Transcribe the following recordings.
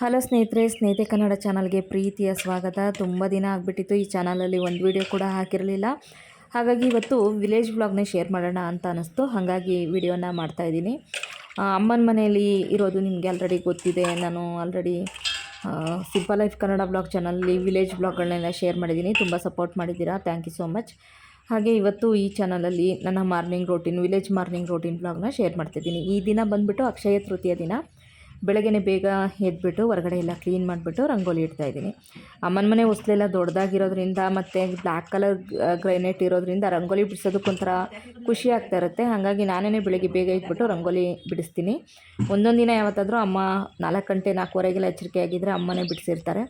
Hello ಸ್ನೇಹಿತೆ ಕನ್ನಡ ಚಾನಲ್ಗೆ ಪ್ರೀತಿಯ ಸ್ವಾಗತ. ತುಂಬ ದಿನ ಆಗಿಬಿಟ್ಟಿತ್ತು ಈ ಚಾನಲಲ್ಲಿ ಒಂದು ವಿಡಿಯೋ ಕೂಡ ಹಾಕಿರಲಿಲ್ಲ. ಹಾಗಾಗಿ ಇವತ್ತು ವಿಲೇಜ್ ವ್ಲಾಗ್ನೇ ಶೇರ್ ಮಾಡೋಣ ಅಂತ ಅನ್ನಿಸ್ತು. ಹಾಗಾಗಿ ವಿಡಿಯೋನ ಮಾಡ್ತಾಯಿದ್ದೀನಿ. ಅಮ್ಮನ ಮನೆಯಲ್ಲಿ ಇರೋದು ನಿಮಗೆ ಆಲ್ರೆಡಿ ಗೊತ್ತಿದೆ. ನಾನು already simple life Kannada vlog ಚಾನಲಲ್ಲಿ ವಿಲೇಜ್ ವ್ಲಾಗ್ಗಳನ್ನೆಲ್ಲ ಶೇರ್ ಮಾಡಿದ್ದೀನಿ. ತುಂಬ ಸಪೋರ್ಟ್ ಮಾಡಿದ್ದೀರಾ, ಥ್ಯಾಂಕ್ ಯು ಸೋ ಮಚ್. ಹಾಗೆ ಇವತ್ತು ಈ ಚಾನಲಲ್ಲಿ ನನ್ನ ವಿಲೇಜ್ ಮಾರ್ನಿಂಗ್ ರೋಟೀನ್ ವ್ಲಾಗ್ನ ಶೇರ್ ಮಾಡ್ತಿದ್ದೀನಿ. ಈ ದಿನ ಬಂದುಬಿಟ್ಟು ಅಕ್ಷಯ ತೃತೀಯ ದಿನ. ಬೆಳಗ್ಗೆ ಬೇಗ ಎದ್ಬಿಟ್ಟು ಹೊರಗಡೆ ಎಲ್ಲ ಕ್ಲೀನ್ ಮಾಡಿಬಿಟ್ಟು ರಂಗೋಲಿ ಇಡ್ತಾಯಿದ್ದೀನಿ. ಅಮ್ಮನ ಮನೆ ಹೊಸ್ಲೆಲ್ಲ ದೊಡ್ಡದಾಗಿರೋದ್ರಿಂದ ಮತ್ತು ಬ್ಲ್ಯಾಕ್ ಕಲರ್ ಗ್ರೈನೇಟ್ ಇರೋದ್ರಿಂದ ರಂಗೋಲಿ ಬಿಡಿಸೋದಕ್ಕೊಂಥರ ಖುಷಿ ಆಗ್ತಾ ಇರುತ್ತೆ. ಹಾಗಾಗಿ ನಾನೇ ಬೆಳಗ್ಗೆ ಬೇಗ ಇದ್ಬಿಟ್ಟು ರಂಗೋಲಿ ಬಿಡಿಸ್ತೀನಿ. ಒಂದೊಂದು ದಿನ ಯಾವತ್ತಾದರೂ ಅಮ್ಮ 4 ಗಂಟೆ 4:15ಗೆಲ್ಲ ಎಚ್ಚರಿಕೆ ಆಗಿದ್ದರೆ ಅಮ್ಮನೇ ಬಿಡಿಸಿರ್ತಾರೆ.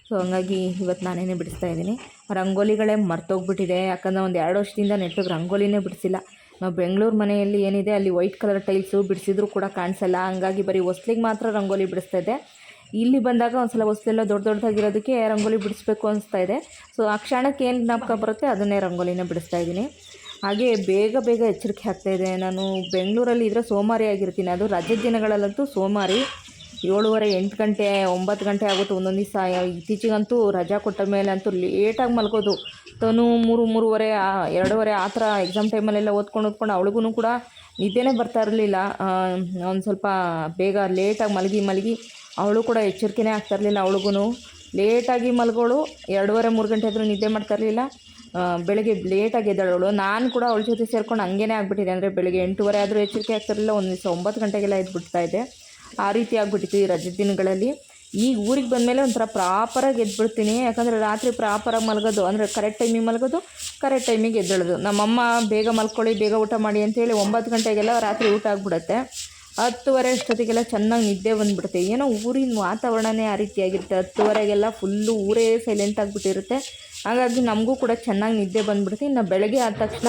ಸೊ ಹಂಗಾಗಿ ಇವತ್ತು ನಾನೇ ಬಿಡಿಸ್ತಾ ಇದ್ದೀನಿ. ರಂಗೋಲಿಗಳೇ ಮರ್ತೋಗ್ಬಿಟ್ಟಿದೆ. ಯಾಕಂದರೆ ಒಂದು 2 ವರ್ಷದಿಂದ ನೆಟ್ಟಿಗೆ ರಂಗೋಲಿನೇ ಬಿಡಿಸಿಲ್ಲ. ನಾವು ಬೆಂಗಳೂರು ಮನೆಯಲ್ಲಿ ಏನಿದೆ ಅಲ್ಲಿ ವೈಟ್ ಕಲರ್ ಟೈಲ್ಸು ಬಿಡಿಸಿದ್ರು ಕೂಡ ಕಾಣಿಸಲ್ಲ. ಹಂಗಾಗಿ ಬರೀ ಹೊಸ್ಲಿಗೆ ಮಾತ್ರ ರಂಗೋಲಿ ಬಿಡಿಸ್ತಾ ಇದ್ದೆ. ಇಲ್ಲಿ ಬಂದಾಗ ಒಂದು ಸಲ ಹೊಸ್ಲೆಲ್ಲ ದೊಡ್ಡದಾಗಿರೋದಕ್ಕೆ ರಂಗೋಲಿ ಬಿಡಿಸ್ಬೇಕು ಅನಿಸ್ತಾ ಇದೆ. ಸೊ ಆ ಕ್ಷಣಕ್ಕೆ ಏನು ಜ್ಞಾಪಕ ಬರುತ್ತೆ ಅದನ್ನೇ ರಂಗೋಲಿನ ಬಿಡಿಸ್ತಾ ಇದ್ದೀನಿ. ಹಾಗೆ ಬೇಗ ಎಚ್ಚರಿಕೆ ಆಗ್ತಾಯಿದೆ. ನಾನು ಬೆಂಗಳೂರಲ್ಲಿ ಇದ್ದರೆ ಸೋಮಾರಿ ಆಗಿರ್ತೀನಿ. ಅದು ರಜದ ದಿನಗಳಲ್ಲಂತೂ ಸೋಮಾರಿ. 7:30 8 ಗಂಟೆ 9 ಗಂಟೆ ಆಗುತ್ತೆ ಒಂದೊಂದು ದಿವಸ. ಇತ್ತೀಚೆಗಂತೂ ರಜಾ ಕೊಟ್ಟ ಮೇಲೆ ಅಂತೂ ಲೇಟಾಗಿ ಮಲ್ಗೋದು. ತನು 3:30 2:30 ಆ ಥರ ಎಕ್ಸಾಮ್ ಟೈಮಲ್ಲೆಲ್ಲ ಓದ್ಕೊಂಡು ಅವಳಿಗೂ ಕೂಡ ನಿದ್ದೆನೇ ಬರ್ತಾ ಇರಲಿಲ್ಲ. ಒಂದು ಸ್ವಲ್ಪ ಬೇಗ ಲೇಟಾಗಿ ಮಲಗಿ ಅವಳು ಕೂಡ ಎಚ್ಚರಿಕೆನೇ ಆಗ್ತಾ ಇರಲಿಲ್ಲ. ಅವಳಿಗೂ ಲೇಟಾಗಿ ಮಲಗೋಳು. 2:30 3 ಗಂಟೆ ಆದರೂ ನಿದ್ದೆ ಮಾಡ್ತಾ ಇರಲಿಲ್ಲ. ಬೆಳಗ್ಗೆ ಲೇಟಾಗಿ ಎದ್ದೇಳೋಳು. ನಾನು ಕೂಡ ಅವಳ ಜೊತೆ ಸೇರ್ಕೊಂಡು ಹಂಗೇ ಆಗಿಬಿಟ್ಟಿದೆ. ಅಂದರೆ ಬೆಳಗ್ಗೆ 8:30 ಆದರೂ ಎಚ್ಚರಿಕೆ ಆಗ್ತಿರಲಿಲ್ಲ. ಒಂದು ದಿವಸ 9 ಗಂಟೆಗೆಲ್ಲ ಎದ್ಬಿಡ್ತಾಯಿದ್ದೆ. ಆ ರೀತಿ ಆಗಿಬಿಟ್ಟಿತ್ತು ಈ ರಜದ ದಿನಗಳಲ್ಲಿ. ಈಗ ಊರಿಗೆ ಬಂದಮೇಲೆ ಒಂಥರ ಪ್ರಾಪರಾಗಿ ಎದ್ಬಿಡ್ತೀನಿ. ಯಾಕಂದರೆ ರಾತ್ರಿ ಪ್ರಾಪರಾಗಿ ಮಲಗೋದು, ಅಂದರೆ ಕರೆಕ್ಟ್ ಟೈಮಿಗೆ ಮಲಗೋದು, ಕರೆಕ್ಟ್ ಟೈಮಿಗೆ ಎದ್ದೇಳೋದು. ನಮ್ಮಮ್ಮ ಬೇಗ ಮಲ್ಕೊಳ್ಳಿ, ಬೇಗ ಊಟ ಮಾಡಿ ಅಂತೇಳಿ 9 ಗಂಟೆಗೆಲ್ಲ ರಾತ್ರಿ ಊಟ ಆಗಿಬಿಡುತ್ತೆ. 10:30 ಅಷ್ಟೊತ್ತಿಗೆಲ್ಲ ಚೆನ್ನಾಗಿ ನಿದ್ದೆ ಬಂದುಬಿಡುತ್ತೆ. ಏನೋ ಊರಿನ ವಾತಾವರಣನೇ ಆ ರೀತಿಯಾಗಿರುತ್ತೆ. 10:30ಗೆಲ್ಲ ಫುಲ್ಲು ಊರೇ ಸೈಲೆಂಟ್ ಆಗಿಬಿಟ್ಟಿರುತ್ತೆ. ಹಾಗಾಗಿ ನಮಗೂ ಕೂಡ ಚೆನ್ನಾಗಿ ನಿದ್ದೆ ಬಂದುಬಿಡುತ್ತೆ. ಇನ್ನು ಬೆಳಗ್ಗೆ ಆದ ತಕ್ಷಣ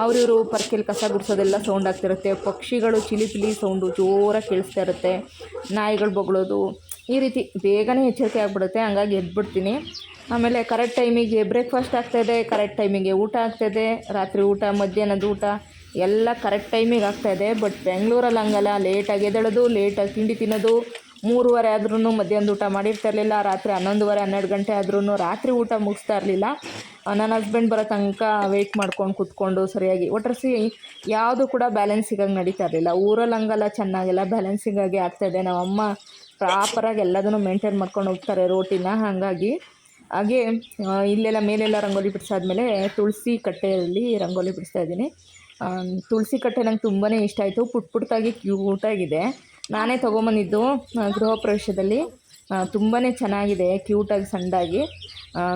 ಅವರಿವರು ಪರ್ಕೆಲಿ ಕಸ ಗುಡಿಸೋದೆಲ್ಲ ಸೌಂಡ್ ಆಗ್ತಿರುತ್ತೆ. ಪಕ್ಷಿಗಳು ಚಿಲಿಪಿಲಿ ಸೌಂಡು ಜೋರಾಗಿ ಕೇಳಿಸ್ತಾ ಇರುತ್ತೆ. ನಾಯಿಗಳು ಬೊಗಳೋದು, ಈ ರೀತಿ ಬೇಗನೆ ಎಚ್ಚರಿಕೆ ಆಗಿಬಿಡುತ್ತೆ. ಹಂಗಾಗಿ ಎದ್ಬಿಡ್ತೀನಿ. ಆಮೇಲೆ ಕರೆಕ್ಟ್ ಟೈಮಿಗೆ ಬ್ರೇಕ್ಫಾಸ್ಟ್ ಆಗ್ತಾಯಿದೆ, ಕರೆಕ್ಟ್ ಟೈಮಿಗೆ ಊಟ ಆಗ್ತಾಯಿದೆ. ರಾತ್ರಿ ಊಟ, ಮಧ್ಯಾಹ್ನದ ಊಟ ಎಲ್ಲ ಕರೆಕ್ಟ್ ಟೈಮಿಗೆ ಆಗ್ತಾಯಿದೆ. ಬಟ್ ಬೆಂಗಳೂರಲ್ಲಿ ಹಂಗಲ್ಲ. ಲೇಟಾಗಿ ಎದ್ದೇಳೋದು, ಲೇಟಾಗಿ ತಿಂಡಿ ತಿನ್ನೋದು. 3:30 ಆದ್ರೂ ಮಧ್ಯಾಹ್ನದ ಊಟ ಮಾಡಿರ್ತಾ ಇರಲಿಲ್ಲ. ರಾತ್ರಿ 11:30 12 ಗಂಟೆ ಆದ್ರೂ ರಾತ್ರಿ ಊಟ ಮುಗಿಸ್ತಾ ಇರಲಿಲ್ಲ. ನನ್ನ ಹಸ್ಬೆಂಡ್ ಬರೋ ತನಕ ವೆಯ್ಟ್ ಮಾಡ್ಕೊಂಡು ಕೂತ್ಕೊಂಡು ಸರಿಯಾಗಿ ಒಟ್ಟರಿಸಿ ಯಾವುದು ಕೂಡ ಬ್ಯಾಲೆನ್ಸಿಗಾಗಿ ನಡೀತಾ ಇರಲಿಲ್ಲ. ಊರಲ್ಲಿ ಹಂಗಲ್ಲ, ಚೆನ್ನಾಗೆಲ್ಲ ಬ್ಯಾಲೆನ್ಸಿಂಗಾಗಿ ಆಗ್ತಾಯಿದೆ. ನಮ್ಮಮ್ಮ ಪ್ರಾಪರಾಗಿ ಎಲ್ಲದನ್ನು ಮೇಂಟೈನ್ ಮಾಡ್ಕೊಂಡು ಹೋಗ್ತಾರೆ ರೋಟಿನ. ಹಾಗೆ ಇಲ್ಲೆಲ್ಲ ಮೇಲೆಲ್ಲ ರಂಗೋಲಿ ಬಿಡಿಸಾದ್ಮೇಲೆ ತುಳಸಿ ಕಟ್ಟೆಯಲ್ಲಿ ರಂಗೋಲಿ ಬಿಡಿಸ್ತಾ ಇದ್ದೀನಿ. ತುಳಸಿ ಕಟ್ಟೆ ನಂಗೆ ತುಂಬಾ ಇಷ್ಟ ಆಯಿತು. ಪುಟ್ಟಾಗಿ ಕ್ಯೂಟಾಗಿದೆ. ನಾನೇ ತೊಗೊಂಬಂದಿದ್ದು ಗೃಹ ಪ್ರವೇಶದಲ್ಲಿ. ತುಂಬಾ ಚೆನ್ನಾಗಿದೆ, ಕ್ಯೂಟಾಗಿ ಸಣ್ಣದಾಗಿ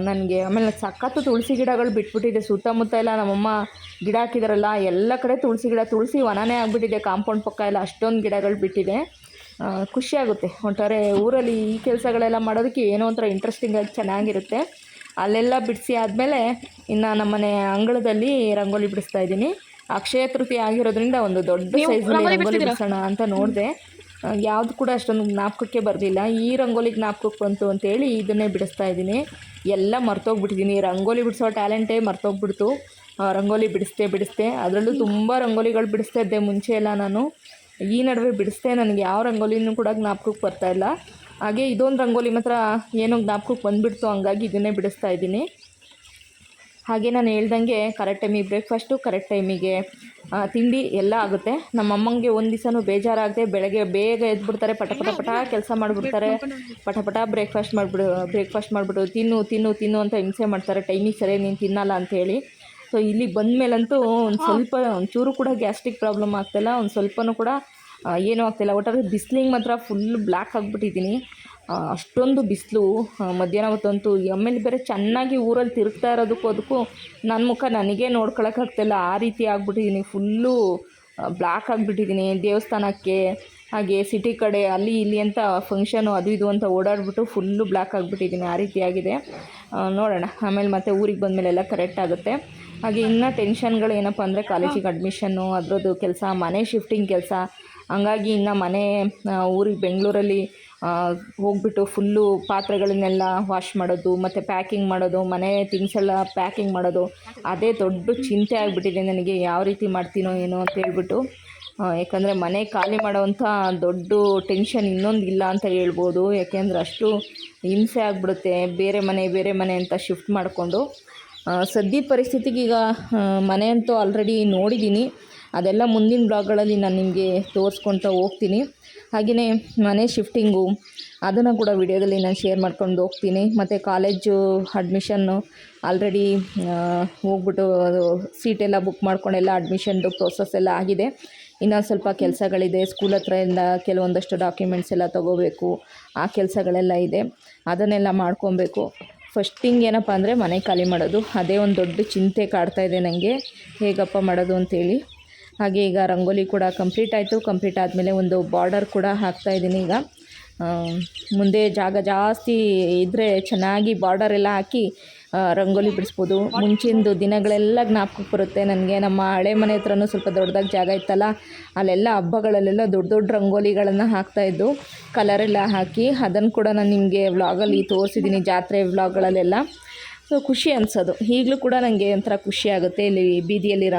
ನನಗೆ. ಆಮೇಲೆ ಸಖತ್ತು ತುಳಸಿ ಗಿಡಗಳು ಬಿಟ್ಬಿಟ್ಟಿದೆ ಸುತ್ತಮುತ್ತ ಎಲ್ಲ. ನಮ್ಮಮ್ಮ ಗಿಡ ಹಾಕಿದಾರಲ್ಲ ಎಲ್ಲ ಕಡೆ ತುಳಸಿ ವನನೇ ಆಗಿಬಿಟ್ಟಿದೆ. ಕಾಂಪೌಂಡ್ ಪಕ್ಕ ಎಲ್ಲ ಅಷ್ಟೊಂದು ಗಿಡಗಳು ಬಿಟ್ಟಿದೆ. ಖುಷಿಯಾಗುತ್ತೆ. ಒಟ್ಟಾರೆ ಊರಲ್ಲಿ ಈ ಕೆಲಸಗಳೆಲ್ಲ ಮಾಡೋದಕ್ಕೆ ಏನೋ ಒಂಥರ ಇಂಟ್ರೆಸ್ಟಿಂಗಾಗಿ ಚೆನ್ನಾಗಿರುತ್ತೆ. ಅಲ್ಲೆಲ್ಲ ಬಿಡಿಸಿ ಆದಮೇಲೆ ಇನ್ನು ನಮ್ಮನೆ ಅಂಗಳದಲ್ಲಿ ರಂಗೋಲಿ ಬಿಡಿಸ್ತಾ ಇದ್ದೀನಿ. ಅಕ್ಷಯ ತೃತೀಯ ಆಗಿರೋದ್ರಿಂದ ಒಂದು ದೊಡ್ಡ ಸೈಜಲ್ಲಿ ರಂಗೋಲಿ ಬಿಡಿಸೋಣ ಅಂತ ನೋಡಿದೆ. ಯಾವುದು ಕೂಡ ಅಷ್ಟೊಂದು ಜ್ಞಾಪಕಕ್ಕೆ ಬರಲಿಲ್ಲ. ಈ ರಂಗೋಲಿ ಜ್ಞಾಪಕಕ್ಕೆ ಬಂತು ಅಂತೇಳಿ ಇದನ್ನೇ ಬಿಡಿಸ್ತಾ ಇದ್ದೀನಿ. ಎಲ್ಲ ಮರ್ತೋಗ್ಬಿಟ್ಟಿದ್ದೀನಿ. ರಂಗೋಲಿ ಬಿಡಿಸೋ ಟ್ಯಾಲೆಂಟೇ ಮರ್ತೋಗ್ಬಿಡ್ತು. ರಂಗೋಲಿ ಬಿಡಿಸ್ದೆ. ಅದರಲ್ಲೂ ತುಂಬ ರಂಗೋಲಿಗಳು ಬಿಡಿಸ್ತಾ ಇದ್ದೆ ಮುಂಚೆ ಎಲ್ಲ ನಾನು. ಈ ನಡುವೆ ಬಿಡಿಸ್ದೆ. ನನಗೆ ಯಾವ ರಂಗೋಲಿನೂ ಕೂಡ ಜ್ಞಾಪಕಕ್ಕೆ ಬರ್ತಾಯಿಲ್ಲ. ಹಾಗೆ ಇದೊಂದು ರಂಗೋಲಿ ಮಾತ್ರ ಏನೋ ಜ್ಞಾಪಕಕ್ಕೆ ಬಂದುಬಿಡ್ತು. ಹಂಗಾಗಿ ಇದನ್ನೇ ಬಿಡಿಸ್ತಾ ಇದ್ದೀನಿ. ಹಾಗೆ ನಾನು ಹೇಳ್ದಂಗೆ ಕರೆಕ್ಟ್ ಟೈಮಿಗೆ ಬ್ರೇಕ್ಫಾಸ್ಟು, ಕರೆಕ್ಟ್ ಟೈಮಿಗೆ ತಿಂಡಿ ಎಲ್ಲ ಆಗುತ್ತೆ. ನಮ್ಮಮ್ಮಂಗೆ ಒಂದು ದಿವಸನೂ ಬೇಜಾರಾಗದೆ ಬೆಳಗ್ಗೆ ಬೇಗ ಎದ್ಬಿಡ್ತಾರೆ. ಪಟ ಕೆಲಸ ಮಾಡಿಬಿಡ್ತಾರೆ. ಪಟ ಬ್ರೇಕ್ಫಾಸ್ಟ್ ಮಾಡಿಬಿಟ್ಟು ತಿನ್ನು ಅಂತ ಹಿಂಸೆ ಮಾಡ್ತಾರೆ. ಟೈಮಿಗೆ ಸರಿಯಾಗಿ ನೀನು ತಿನ್ನಲ್ಲ ಅಂಥೇಳಿ. ಸೊ ಇಲ್ಲಿ ಬಂದಮೇಲಂತೂ ಒಂಚೂರು ಕೂಡ ಗ್ಯಾಸ್ಟ್ರಿಕ್ ಪ್ರಾಬ್ಲಮ್ ಆಗ್ತಾಯಿಲ್ಲ. ಒಂದು ಸ್ವಲ್ಪನೂ ಕೂಡ ಏನೂ ಆಗ್ತಾಯಿಲ್ಲ. ಒಟ್ಟಾರೆ ಬಿಸಿಲಿಗೆ ಮಾತ್ರ ಫುಲ್ ಬ್ಲ್ಯಾಕ್ ಆಗಿಬಿಟ್ಟಿದ್ದೀನಿ. ಅಷ್ಟೊಂದು ಬಿಸಿಲು ಮಧ್ಯಾಹ್ನ ಹೊತ್ತಂತೂ. ಆಮೇಲೆ ಬೇರೆ ಚೆನ್ನಾಗಿ ಊರಲ್ಲಿ ತಿರುಗ್ತಾ ಇರೋದಕ್ಕೂ ಅದಕ್ಕೂ ನನ್ನ ಮುಖ ನನಗೇ ನೋಡ್ಕೊಳಕ್ಕಾಗ್ತಾಯಿಲ್ಲ. ಆ ರೀತಿ ಆಗಿಬಿಟ್ಟಿದ್ದೀನಿ. Full black ಆಗಿಬಿಟ್ಟಿದ್ದೀನಿ. ದೇವಸ್ಥಾನಕ್ಕೆ ಹಾಗೆ ಸಿಟಿ ಕಡೆ ಅಲ್ಲಿ ಇಲ್ಲಿ ಅಂತ ಫಂಕ್ಷನು ಅದು ಇದು ಅಂತ ಓಡಾಡ್ಬಿಟ್ಟು ಫುಲ್ಲು ಬ್ಲ್ಯಾಕ್ ಆಗಿಬಿಟ್ಟಿದ್ದೀನಿ. ಆ ರೀತಿಯಾಗಿದೆ. ನೋಡೋಣ ಆಮೇಲೆ ಮತ್ತೆ ಊರಿಗೆ ಬಂದಮೇಲೆ ಎಲ್ಲ ಕರೆಕ್ಟ್ ಆಗುತ್ತೆ. ಹಾಗೆ ಇನ್ನೂ ಟೆನ್ಷನ್ಗಳು ಏನಪ್ಪ ಅಂದರೆ ಕಾಲೇಜಿಗೆ ಅಡ್ಮಿಷನ್ನು, ಅದರದ್ದು ಕೆಲಸ, ಮನೆ ಶಿಫ್ಟಿಂಗ್ ಕೆಲಸ. ಹಂಗಾಗಿ ಇನ್ನು ಮನೆ ಊರಿಗೆ ಬೆಂಗಳೂರಲ್ಲಿ ಹೋಗ್ಬಿಟ್ಟು ಫುಲ್ಲು ಪಾತ್ರೆಗಳನ್ನೆಲ್ಲ ವಾಶ್ ಮಾಡೋದು, ಮತ್ತು ಪ್ಯಾಕಿಂಗ್ ಮಾಡೋದು, ಮನೆ ಥಿಂಗ್ಸ್ ಎಲ್ಲ ಪ್ಯಾಕಿಂಗ್ ಮಾಡೋದು, ಅದೇ ದೊಡ್ಡ ಚಿಂತೆ ಆಗಿಬಿಟ್ಟಿದೆ ನನಗೆ. ಯಾವ ರೀತಿ ಮಾಡ್ತೀನೋ ಏನೋ ಅಂತ ಹೇಳ್ಬಿಟ್ಟು ಯಾಕಂದರೆ ಮನೆ ಖಾಲಿ ಮಾಡೋವಂಥ ದೊಡ್ಡ ಟೆನ್ಷನ್ ಇನ್ನೊಂದು ಇಲ್ಲ ಅಂತ ಹೇಳ್ಬೋದು. ಯಾಕೆಂದರೆ ಅಷ್ಟು ಹಿಂಸೆ ಆಗಿಬಿಡುತ್ತೆ ಬೇರೆ ಮನೆ ಅಂತ ಶಿಫ್ಟ್ ಮಾಡಿಕೊಂಡು. ಸದ್ಯದ ಪರಿಸ್ಥಿತಿಗೆ ಈಗ ಮನೆ ಅಂತೂ ಆಲ್ರೆಡಿ ನೋಡಿದ್ದೀನಿ. ಅದೆಲ್ಲ ಮುಂದಿನ ಬ್ಲಾಗ್ಗಳಲ್ಲಿ ನಾನು ನಿಮಗೆ ತೋರಿಸ್ಕೊಳ್ತಾ ಹೋಗ್ತೀನಿ. ಹಾಗೆಯೇ ಮನೆ ಶಿಫ್ಟಿಂಗು ಅದನ್ನು ಕೂಡ ವಿಡಿಯೋದಲ್ಲಿ ನಾನು ಶೇರ್ ಮಾಡ್ಕೊಂಡು ಹೋಗ್ತೀನಿ. ಮತ್ತು ಕಾಲೇಜು ಅಡ್ಮಿಷನ್ನು ಆಲ್ರೆಡಿ ಹೋಗ್ಬಿಟ್ಟು ಅದು ಸೀಟೆಲ್ಲ ಬುಕ್ ಮಾಡ್ಕೊಂಡೆಲ್ಲ ಅಡ್ಮಿಷನ್ದು ಪ್ರೋಸೆಸ್ ಎಲ್ಲ ಆಗಿದೆ. ಇನ್ನೊಂದು ಸ್ವಲ್ಪ ಕೆಲಸಗಳಿದೆ. ಸ್ಕೂಲ್ ಹತ್ರದಿಂದ ಕೆಲವೊಂದಷ್ಟು ಡಾಕ್ಯುಮೆಂಟ್ಸ್ ಎಲ್ಲ ತೊಗೋಬೇಕು. ಆ ಕೆಲಸಗಳೆಲ್ಲ ಇದೆ, ಅದನ್ನೆಲ್ಲ ಮಾಡ್ಕೊಬೇಕು. ಫಸ್ಟಿಂಗ್ ಏನಪ್ಪ ಅಂದರೆ ಮನೆ ಖಾಲಿ ಮಾಡೋದು, ಅದೇ ಒಂದು ದೊಡ್ಡ ಚಿಂತೆ ಕಾಡ್ತಾಯಿದೆ ನನಗೆ, ಹೇಗಪ್ಪ ಮಾಡೋದು ಅಂತೇಳಿ. ಹಾಗೆ ಈಗ ರಂಗೋಲಿ ಕೂಡ ಕಂಪ್ಲೀಟ್ ಆಯಿತು. ಕಂಪ್ಲೀಟ್ ಆದಮೇಲೆ ಒಂದು ಬಾರ್ಡರ್ ಕೂಡ ಹಾಕ್ತಾಯಿದ್ದೀನಿ. ಈಗ ಮುಂದೆ ಜಾಗ ಜಾಸ್ತಿ ಇದ್ದರೆ ಚೆನ್ನಾಗಿ ಬಾರ್ಡರ್ ಎಲ್ಲ ಹಾಕಿ ರಂಗೋಲಿ ಬಿಡಿಸ್ಬೋದು. ಮುಂಚಿನ ದಿನಗಳೆಲ್ಲ ಜ್ಞಾಪಕಕ್ಕೆ ಬರುತ್ತೆ ನನಗೆ. ನಮ್ಮ ಹಳೆ ಮನೆ ಹತ್ರನೂ ಸ್ವಲ್ಪ ದೊಡ್ಡದಾಗಿ ಜಾಗ ಇತ್ತಲ್ಲ, ಅಲ್ಲೆಲ್ಲ ಹಬ್ಬಗಳಲ್ಲೆಲ್ಲ ದೊಡ್ಡ ದೊಡ್ಡ ರಂಗೋಲಿಗಳನ್ನು ಹಾಕ್ತಾಯಿದ್ದು, ಕಲರೆಲ್ಲ ಹಾಕಿ. ಅದನ್ನು ಕೂಡ ನಾನು ನಿಮಗೆ ವ್ಲಾಗಲ್ಲಿ ತೋರಿಸಿದ್ದೀನಿ, ಜಾತ್ರೆ ವ್ಲಾಗ್ಗಳಲ್ಲೆಲ್ಲ. ಸೊ ಖುಷಿ ಅನಿಸೋದು. ಈಗಲೂ ಕೂಡ ನನಗೆ ಒಂಥರ ಖುಷಿ ಆಗುತ್ತೆ ಇಲ್ಲಿ ಬೀದಿಯಲ್ಲಿ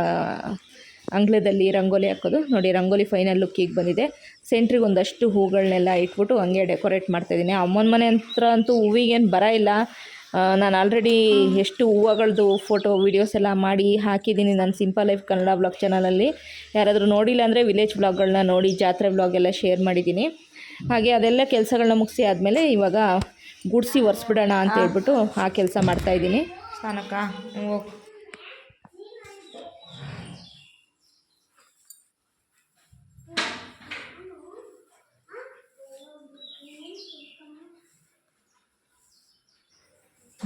ಅಂಗಳದಲ್ಲಿ ರಂಗೋಲಿ ಹಾಕೋದು. ನೋಡಿ, ರಂಗೋಲಿ ಫೈನಲ್ ಲುಕ್ಕಿಗೆ ಬಂದಿದೆ. ಸೆಂಟ್ರಿಗೆ ಒಂದಷ್ಟು ಹೂಗಳನ್ನೆಲ್ಲ ಇಟ್ಬಿಟ್ಟು ಹಂಗೆ ಡೆಕೋರೇಟ್ ಮಾಡ್ತಾಯಿದ್ದೀನಿ. ಅಮ್ಮನ ಮನೆ ಹತ್ರ ಅಂತೂ ಹೂವಿಗೇನು ಬರ ಇಲ್ಲ. ನಾನು ಆಲ್ರೆಡಿ ಎಷ್ಟು ಹೂವುಗಳದ್ದು ಫೋಟೋ ವೀಡಿಯೋಸ್ ಎಲ್ಲ ಮಾಡಿ ಹಾಕಿದ್ದೀನಿ ನನ್ನ ಸಿಂಪಲ್ ಲೈಫ್ ಕನ್ನಡ ಬ್ಲಾಗ್ ಚಾನಲಲ್ಲಿ. ಯಾರಾದರೂ ನೋಡಿಲ್ಲ ಅಂದರೆ ವಿಲೇಜ್ ಬ್ಲಾಗ್ಗಳನ್ನ ನೋಡಿ, ಜಾತ್ರೆ ಬ್ಲಾಗ್ ಎಲ್ಲ ಶೇರ್ ಮಾಡಿದ್ದೀನಿ. ಹಾಗೆ ಅದೆಲ್ಲ ಕೆಲಸಗಳನ್ನ ಮುಗಿಸಿ ಆದಮೇಲೆ ಇವಾಗ ಗುಡಿಸಿ ಒರೆಸ್ಬಿಡೋಣ ಅಂತ ಹೇಳ್ಬಿಟ್ಟು ಆ ಕೆಲಸ ಮಾಡ್ತಾಯಿದ್ದೀನಿ. ಸ್ನಾನಕ್ಕ ಹೋಗಿ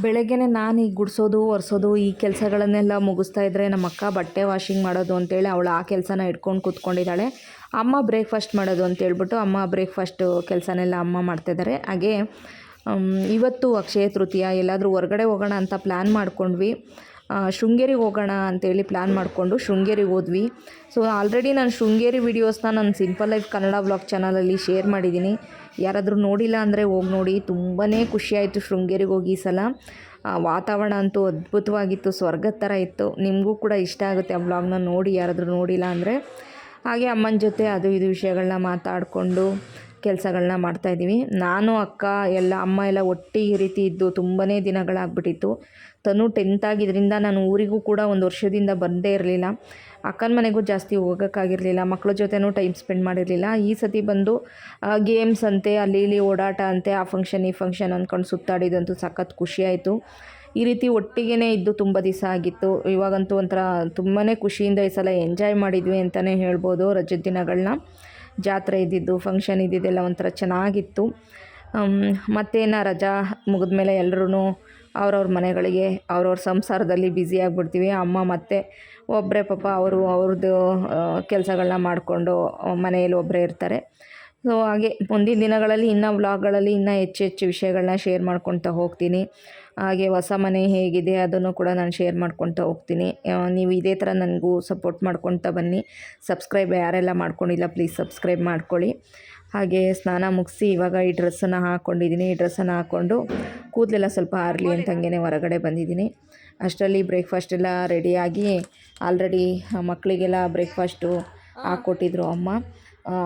ಬೆಳಗ್ಗೆ ನಾನು ಈ ಗುಡಿಸೋದು ಒರೆಸೋದು ಈ ಕೆಲಸಗಳನ್ನೆಲ್ಲ ಮುಗಿಸ್ತಾ ಇದ್ದರೆ ನಮ್ಮ ಅಕ್ಕ ಬಟ್ಟೆ ವಾಷಿಂಗ್ ಮಾಡೋದು ಅಂತೇಳಿ ಅವಳು ಆ ಕೆಲಸನ ಇಟ್ಕೊಂಡು ಕೂತ್ಕೊಂಡಿದ್ದಾಳೆ. ಅಮ್ಮ ಬ್ರೇಕ್ಫಾಸ್ಟ್ ಮಾಡೋದು ಅಂತೇಳ್ಬಿಟ್ಟು ಅಮ್ಮ ಬ್ರೇಕ್ಫಾಸ್ಟು ಕೆಲಸನೆಲ್ಲ ಅಮ್ಮ ಮಾಡ್ತಾಯಿದ್ದಾರೆ. ಹಾಗೆ ಇವತ್ತು ಅಕ್ಷಯ ತೃತೀಯ, ಎಲ್ಲಾದರೂ ಹೊರಗಡೆ ಹೋಗೋಣ ಅಂತ ಪ್ಲ್ಯಾನ್ ಮಾಡ್ಕೊಂಡ್ವಿ. ಶೃಂಗೇರಿಗೆ ಹೋಗೋಣ ಅಂತೇಳಿ ಪ್ಲ್ಯಾನ್ ಮಾಡಿಕೊಂಡು ಶೃಂಗೇರಿಗೆ ಹೋದ್ವಿ. ಸೊ ಆಲ್ರೆಡಿ ನಾನು ಶೃಂಗೇರಿ ವೀಡಿಯೋಸ್ನ ನನ್ನ ಸಿಂಪಲ್ ಲೈಫ್ ಕನ್ನಡ ಬ್ಲಾಗ್ ಚಾನಲಲ್ಲಿ ಶೇರ್ ಮಾಡಿದ್ದೀನಿ. ಯಾರಾದರೂ ನೋಡಿಲ್ಲ ಅಂದರೆ ಹೋಗಿ ನೋಡಿ. ತುಂಬಾ ಖುಷಿಯಾಯಿತು ಶೃಂಗೇರಿಗೆ ಹೋಗಿ. ಈ ಸಲ ವಾತಾವರಣ ಅಂತೂ ಅದ್ಭುತವಾಗಿತ್ತು, ಸ್ವರ್ಗದ ಥರ ಇತ್ತು. ನಿಮಗೂ ಕೂಡ ಇಷ್ಟ ಆಗುತ್ತೆ ಆ ಬ್ಲಾಗ್ನ ನೋಡಿ, ಯಾರಾದರೂ ನೋಡಿಲ್ಲ ಅಂದರೆ. ಹಾಗೆ ಅಮ್ಮನ ಜೊತೆ ಅದು ಇದು ವಿಷಯಗಳನ್ನ ಮಾತಾಡಿಕೊಂಡು ಕೆಲಸಗಳನ್ನ ಮಾಡ್ತಾಯಿದ್ದೀವಿ. ನಾನು ಅಕ್ಕ ಎಲ್ಲ ಅಮ್ಮ ಎಲ್ಲ ಒಟ್ಟಿಗೆ ಈ ರೀತಿ ಇದ್ದು ತುಂಬಾ ದಿನಗಳಾಗ್ಬಿಟ್ಟಿತ್ತು. ತನು 10th ಆಗಿದ್ದರಿಂದ ನಾನು ಊರಿಗೂ ಕೂಡ ಒಂದು ವರ್ಷದಿಂದ ಬಂದೇ ಇರಲಿಲ್ಲ. ಅಕ್ಕನ ಮನೆಗೂ ಜಾಸ್ತಿ ಹೋಗೋಕ್ಕಾಗಿರಲಿಲ್ಲ. ಮಕ್ಕಳ ಜೊತೆನೂ ಟೈಮ್ ಸ್ಪೆಂಡ್ ಮಾಡಿರಲಿಲ್ಲ. ಈ ಸತಿ ಬಂದು ಗೇಮ್ಸ್ ಅಂತೆ, ಅಲ್ಲಿ ಇಲ್ಲಿ ಓಡಾಟ ಅಂತೆ, ಆ ಫಂಕ್ಷನ್ ಈ ಫಂಕ್ಷನ್ ಅಂದ್ಕೊಂಡು ಸುತ್ತಾಡಿದಂತೂ ಸಖತ್ ಖುಷಿಯಾಯಿತು. ಈ ರೀತಿ ಒಟ್ಟಿಗೆ ಇದ್ದು ತುಂಬ ದಿವಸ ಆಗಿತ್ತು. ಇವಾಗಂತೂ ಒಂಥರ ತುಂಬಾ ಖುಷಿಯಿಂದ ಈ ಸಲ ಎಂಜಾಯ್ ಮಾಡಿದ್ವಿ ಅಂತಲೇ ಹೇಳ್ಬೋದು. ರಜದ ದಿನಗಳನ್ನ, ಜಾತ್ರೆ ಇದ್ದಿದ್ದು, ಫಂಕ್ಷನ್ ಇದ್ದಿದ್ದೆಲ್ಲ ಒಂಥರ ಚೆನ್ನಾಗಿತ್ತು. ಮತ್ತೇನು ರಜಾ ಮುಗಿದ್ಮೇಲೆ ಎಲ್ಲರೂ ಅವ್ರವ್ರ ಮನೆಗಳಿಗೆ ಅವ್ರವ್ರ ಸಂಸಾರದಲ್ಲಿ ಬ್ಯುಸಿ ಆಗಿಬಿಡ್ತೀವಿ. ಅಮ್ಮ ಮತ್ತೆ ಒಬ್ಬರೇ ಪಾಪ ಅವ್ರದ್ದು ಕೆಲಸಗಳನ್ನ ಮಾಡಿಕೊಂಡು ಮನೆಯಲ್ಲಿ ಒಬ್ಬರೇ ಇರ್ತಾರೆ. ಸೊ ಹಾಗೆ ಮುಂದಿನ ದಿನಗಳಲ್ಲಿ ಇನ್ನೂ ವ್ಲಾಗ್ಗಳಲ್ಲಿ ಇನ್ನೂ ಹೆಚ್ಚು ವಿಷಯಗಳನ್ನ ಶೇರ್ ಮಾಡ್ಕೊಳ್ತಾ ಹೋಗ್ತೀನಿ. ಹಾಗೆ ಹೊಸ ಮನೆ ಹೇಗಿದೆ ಅದನ್ನು ಕೂಡ ನಾನು ಶೇರ್ ಮಾಡ್ಕೊಳ್ತಾ ಹೋಗ್ತೀನಿ. ನೀವು ಇದೇ ಥರ ನನಗೂ ಸಪೋರ್ಟ್ ಮಾಡ್ಕೊಳ್ತಾ ಬನ್ನಿ. ಸಬ್ಸ್ಕ್ರೈಬ್ ಯಾರೆಲ್ಲ ಮಾಡ್ಕೊಂಡಿಲ್ಲ ಪ್ಲೀಸ್ ಸಬ್ಸ್ಕ್ರೈಬ್ ಮಾಡ್ಕೊಳ್ಳಿ. ಹಾಗೆ ಸ್ನಾನ ಮುಗಿಸಿ ಇವಾಗ ಈ ಡ್ರೆಸ್ಸನ್ನು ಹಾಕ್ಕೊಂಡಿದ್ದೀನಿ. ಈ ಡ್ರೆಸ್ಸನ್ನು ಹಾಕ್ಕೊಂಡು ಕೂದಲೆಲ್ಲ ಸ್ವಲ್ಪ ಆರಲಿ ಅಂತ ಹಂಗೆ ಹೊರಗಡೆ ಬಂದಿದ್ದೀನಿ. ಅಷ್ಟರಲ್ಲಿ ಬ್ರೇಕ್ಫಾಸ್ಟ್ ಎಲ್ಲ ರೆಡಿಯಾಗಿ ಆಲ್ರೆಡಿ ಮಕ್ಕಳಿಗೆಲ್ಲ ಬ್ರೇಕ್ಫಾಸ್ಟು ಹಾಕ್ಕೊಟ್ಟಿದ್ರು ಅಮ್ಮ.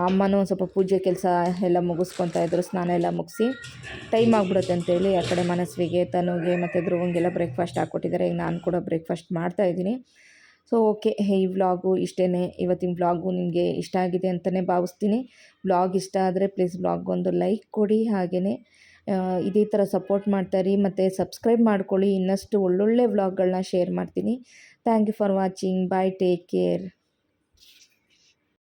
ಅಮ್ಮನೂ ಸ್ವಲ್ಪ ಪೂಜೆ ಕೆಲಸ ಎಲ್ಲ ಮುಗಿಸ್ಕೊತಾ ಇದ್ರು. ಸ್ನಾನ ಎಲ್ಲ ಮುಗಿಸಿ ಟೈಮ್ ಆಗಿಬಿಡುತ್ತೆ ಅಂತೇಳಿ ಆ ಕಡೆ ಮನಸ್ವಿಗೆ, ತನುಗೆ ಮತ್ತು ಧ್ರುವಂಗೆಲ್ಲ ಬ್ರೇಕ್ಫಾಸ್ಟ್ ಹಾಕ್ಕೊಟ್ಟಿದ್ದಾರೆ. ಈಗ ನಾನು ಕೂಡ ಬ್ರೇಕ್ಫಾಸ್ಟ್ ಮಾಡ್ತಾಯಿದ್ದೀನಿ. ಸೊ ಓಕೆ, ಈ ವ್ಲಾಗು ಇಷ್ಟೇ. ಇವತ್ತಿನ ವ್ಲಾಗು ನಿಮಗೆ ಇಷ್ಟ ಆಗಿದೆ ಅಂತಲೇ ಭಾವಿಸ್ತೀನಿ. ವ್ಲಾಗ್ ಇಷ್ಟ ಆದರೆ ಪ್ಲೀಸ್ ವ್ಲಾಗೊಂದು ಲೈಕ್ ಕೊಡಿ. ಹಾಗೆಯೇ ಇದೇ ಥರ ಸಪೋರ್ಟ್ ಮಾಡ್ತಾಯಿರಿ ಮತ್ತು ಸಬ್ಸ್ಕ್ರೈಬ್ ಮಾಡ್ಕೊಳ್ಳಿ. ಇನ್ನಷ್ಟು ಒಳ್ಳೊಳ್ಳೆ ವ್ಲಾಗ್ಗಳನ್ನ ಶೇರ್ ಮಾಡ್ತೀನಿ. Thank you for watching. Bye, take care.